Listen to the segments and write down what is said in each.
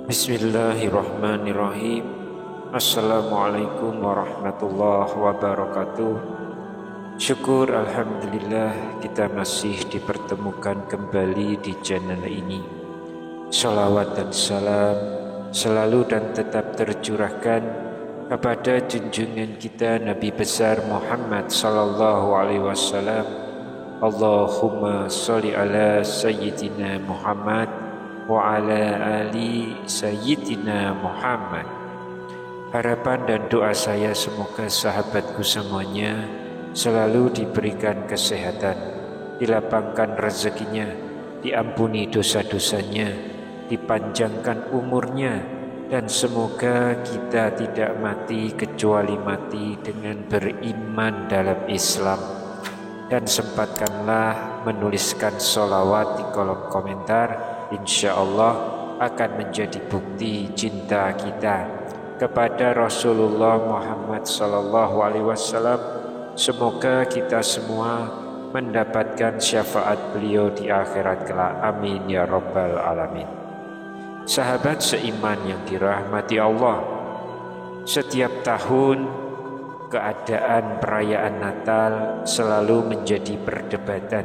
Bismillahirrahmanirrahim. Assalamualaikum warahmatullahi wabarakatuh. Syukur alhamdulillah kita masih dipertemukan kembali di channel ini. Salawat dan salam selalu dan tetap tercurahkan kepada junjungan kita Nabi besar Muhammad sallallahu alaihi wasallam. Allahumma sholli ala sayyidina Muhammad wa ala ali sayyidina Muhammad. Harapan dan doa saya semoga sahabatku semuanya selalu diberikan kesehatan, dilapangkan rezekinya, diampuni dosa-dosanya, dipanjangkan umurnya, dan semoga kita tidak mati kecuali mati dengan beriman dalam Islam. Dan sempatkanlah menuliskan sholawat di kolom komentar, insya Allah akan menjadi bukti cinta kita kepada Rasulullah Muhammad sallallahu alaihi wasallam. Semoga kita semua mendapatkan syafaat beliau di akhirat kelak. Amin ya rabbal alamin. Sahabat seiman yang dirahmati Allah, setiap tahun keadaan perayaan Natal selalu menjadi perdebatan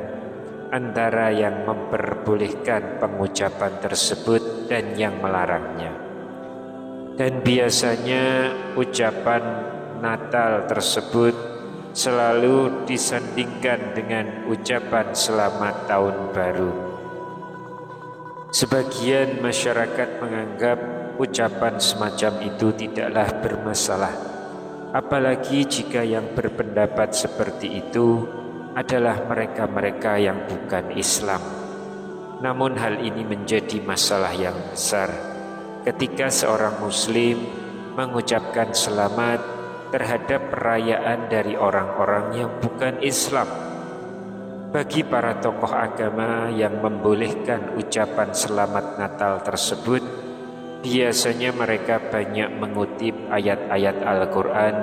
antara yang memperbolehkan pengucapan tersebut dan yang melarangnya. Dan biasanya ucapan Natal tersebut selalu disandingkan dengan ucapan selamat tahun baru. Sebagian masyarakat menganggap ucapan semacam itu tidaklah bermasalah, apalagi jika yang berpendapat seperti itu adalah mereka-mereka yang bukan Islam. Namun hal ini menjadi masalah yang besar ketika seorang Muslim mengucapkan selamat terhadap perayaan dari orang-orang yang bukan Islam. Bagi para tokoh agama yang membolehkan ucapan selamat Natal tersebut, biasanya mereka banyak mengutip ayat-ayat Al-Quran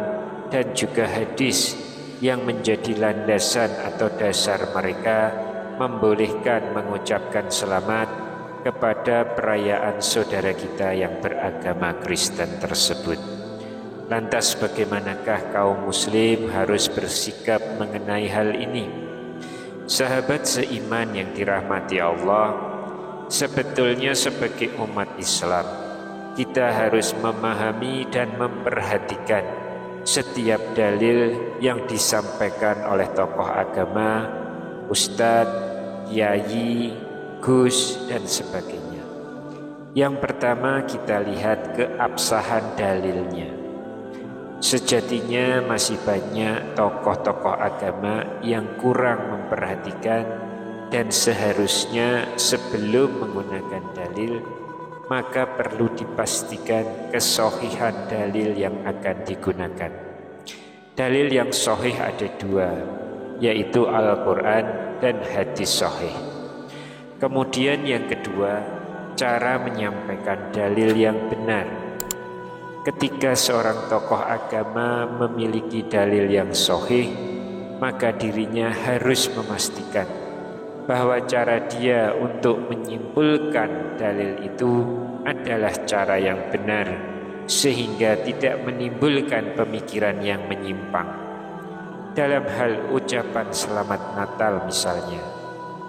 dan juga hadis yang menjadi landasan atau dasar mereka membolehkan mengucapkan selamat kepada perayaan saudara kita yang beragama Kristen tersebut. Lantas bagaimanakah kaum muslim harus bersikap mengenai hal ini? Sahabat seiman yang dirahmati Allah, sebetulnya sebagai umat Islam, kita harus memahami dan memperhatikan setiap dalil yang disampaikan oleh tokoh agama, ustadz, kiai, gus, dan sebagainya. Yang pertama kita lihat keabsahan dalilnya. Sejatinya masih banyak tokoh-tokoh agama yang kurang memperhatikan, dan seharusnya sebelum menggunakan dalil maka perlu dipastikan kesohihan dalil yang akan digunakan. Dalil yang sohih ada dua, yaitu Al-Quran dan hadis sohih. Kemudian yang kedua, cara menyampaikan dalil yang benar. Ketika seorang tokoh agama memiliki dalil yang sahih, maka dirinya harus memastikan bahwa cara dia untuk menyimpulkan dalil itu adalah cara yang benar, sehingga tidak menimbulkan pemikiran yang menyimpang. Dalam hal ucapan selamat Natal misalnya,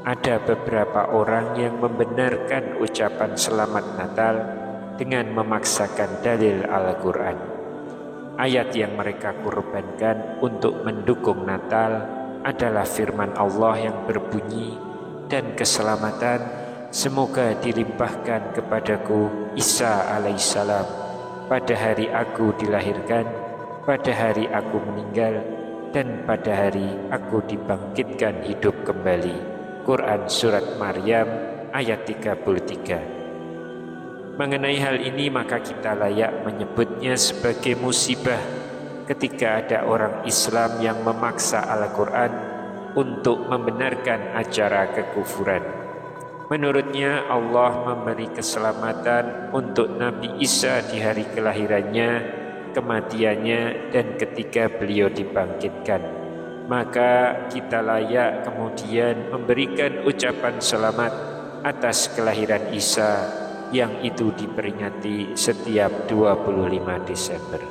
ada beberapa orang yang membenarkan ucapan selamat Natal dengan memaksakan dalil Al-Quran. Ayat yang mereka korbankan untuk mendukung Natal adalah firman Allah yang berbunyi, dan keselamatan semoga dilimpahkan kepadaku Isa alaihissalam pada hari aku dilahirkan, pada hari aku meninggal, dan pada hari aku dibangkitkan hidup kembali. Quran Surat Maryam ayat 33. Mengenai hal ini maka kita layak menyebutnya sebagai musibah ketika ada orang Islam yang memaksa Al-Quran untuk membenarkan acara kekufuran. Menurutnya Allah memberi keselamatan untuk Nabi Isa di hari kelahirannya kematiannya dan ketika beliau dibangkitkan. Maka kita layak kemudian memberikan ucapan selamat atas kelahiran Isa yang itu diperingati setiap 25 Desember.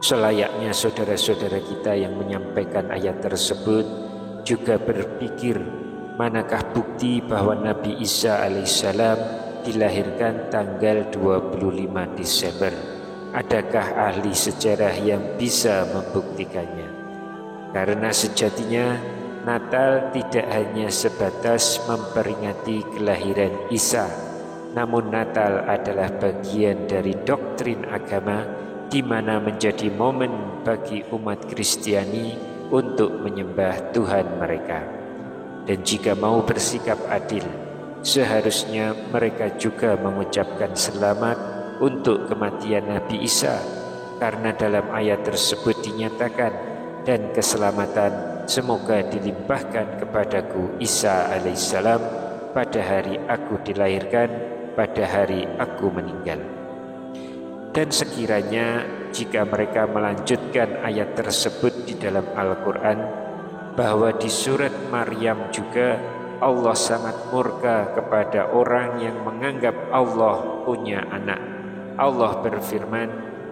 Selayaknya saudara-saudara kita yang menyampaikan ayat tersebut juga berpikir, manakah bukti bahwa Nabi Isa alaihissalam dilahirkan tanggal 25 Desember? Adakah ahli sejarah yang bisa membuktikannya? Karena sejatinya Natal tidak hanya sebatas memperingati kelahiran Isa, namun Natal adalah bagian dari doktrin agama di mana menjadi momen bagi umat Kristiani untuk menyembah Tuhan mereka. Dan jika mau bersikap adil, seharusnya mereka juga mengucapkan selamat untuk kematian Nabi Isa, karena dalam ayat tersebut dinyatakan, dan keselamatan semoga dilimpahkan kepadaku Isa alaihissalam pada hari aku dilahirkan, pada hari aku meninggal. Dan sekiranya jika mereka melanjutkan ayat tersebut di dalam Al-Quran, bahwa di surat Maryam juga Allah sangat murka kepada orang yang menganggap Allah punya anak. Allah berfirman,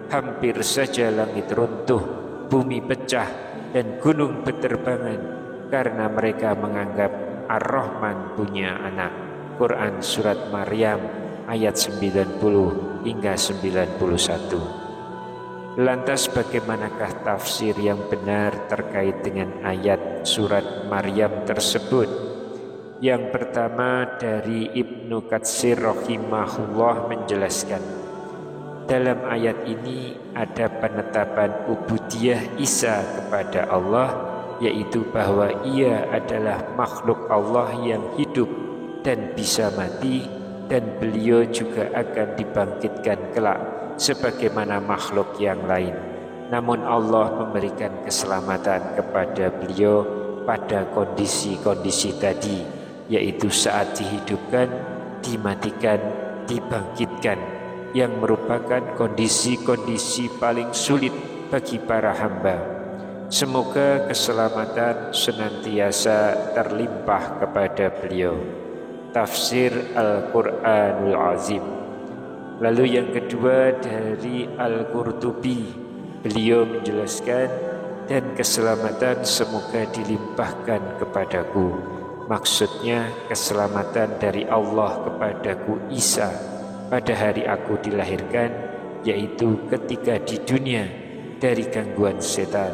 hampir saja langit runtuh, bumi pecah, dan gunung berterbangan karena mereka menganggap Ar-Rahman punya anak. Quran surat Maryam ayat 90 hingga 91. Lantas bagaimanakah tafsir yang benar terkait dengan ayat surat Maryam tersebut? Yang pertama dari Ibnu Katsir rahimahullah menjelaskan, dalam ayat ini ada penetapan ubudiyah Isa kepada Allah, yaitu bahwa ia adalah makhluk Allah yang hidup dan bisa mati, dan beliau juga akan dibangkitkan kelak sebagaimana makhluk yang lain. Namun Allah memberikan keselamatan kepada beliau pada kondisi-kondisi tadi, yaitu saat dihidupkan, dimatikan, dibangkitkan, yang merupakan kondisi-kondisi paling sulit bagi para hamba. Semoga keselamatan senantiasa terlimpah kepada beliau. Tafsir Al-Quranul Azim. Lalu yang kedua dari Al-Qurtubi, beliau menjelaskan, dan keselamatan semoga dilimpahkan kepadaku. Maksudnya keselamatan dari Allah kepadaku Isa pada hari aku dilahirkan, yaitu ketika di dunia dari gangguan setan.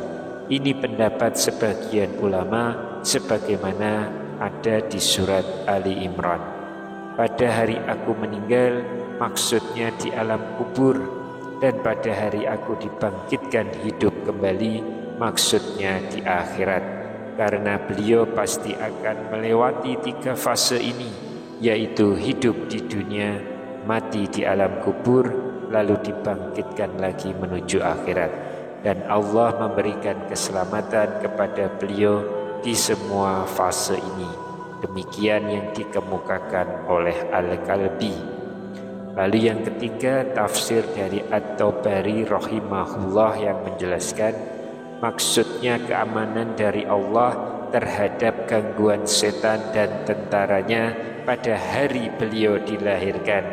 Ini pendapat sebagian ulama sebagaimana ada di surat Ali Imran. Pada hari aku meninggal maksudnya di alam kubur, dan pada hari aku dibangkitkan hidup kembali maksudnya di akhirat, karena beliau pasti akan melewati 3 fase ini, yaitu hidup di dunia, mati di alam kubur, lalu dibangkitkan lagi menuju akhirat. Dan Allah memberikan keselamatan kepada beliau di semua fase ini. Demikian yang dikemukakan oleh Al-Kalbi. Lalu yang ketiga, tafsir dari At-Tabari rahimahullah yang menjelaskan, maksudnya keamanan dari Allah terhadap gangguan setan dan tentaranya pada hari beliau dilahirkan,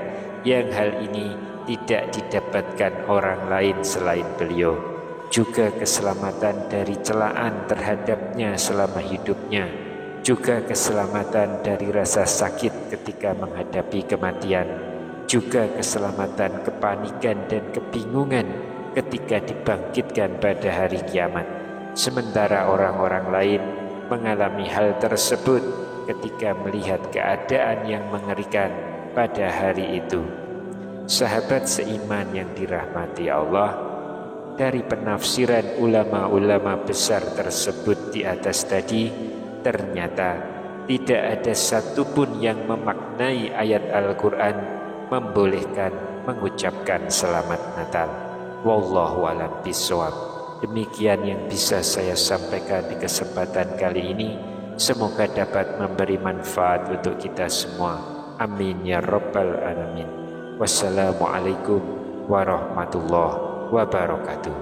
yang hal ini tidak didapatkan orang lain selain beliau. Juga keselamatan dari celaan terhadapnya selama hidupnya, juga keselamatan dari rasa sakit ketika menghadapi kematian, juga keselamatan kepanikan dan kebingungan ketika dibangkitkan pada hari kiamat. Sementara orang-orang lain mengalami hal tersebut ketika melihat keadaan yang mengerikan pada hari itu. Sahabat seiman yang dirahmati Allah, dari penafsiran ulama-ulama besar tersebut di atas tadi, ternyata tidak ada satupun yang memaknai ayat Al-Quran membolehkan mengucapkan selamat Natal. Wallahu a'lam bishawab. Demikian yang bisa saya sampaikan di kesempatan kali ini. Semoga dapat memberi manfaat untuk kita semua. Amin ya rabbal alamin. Wassalamualaikum warahmatullahi wabarakatuh.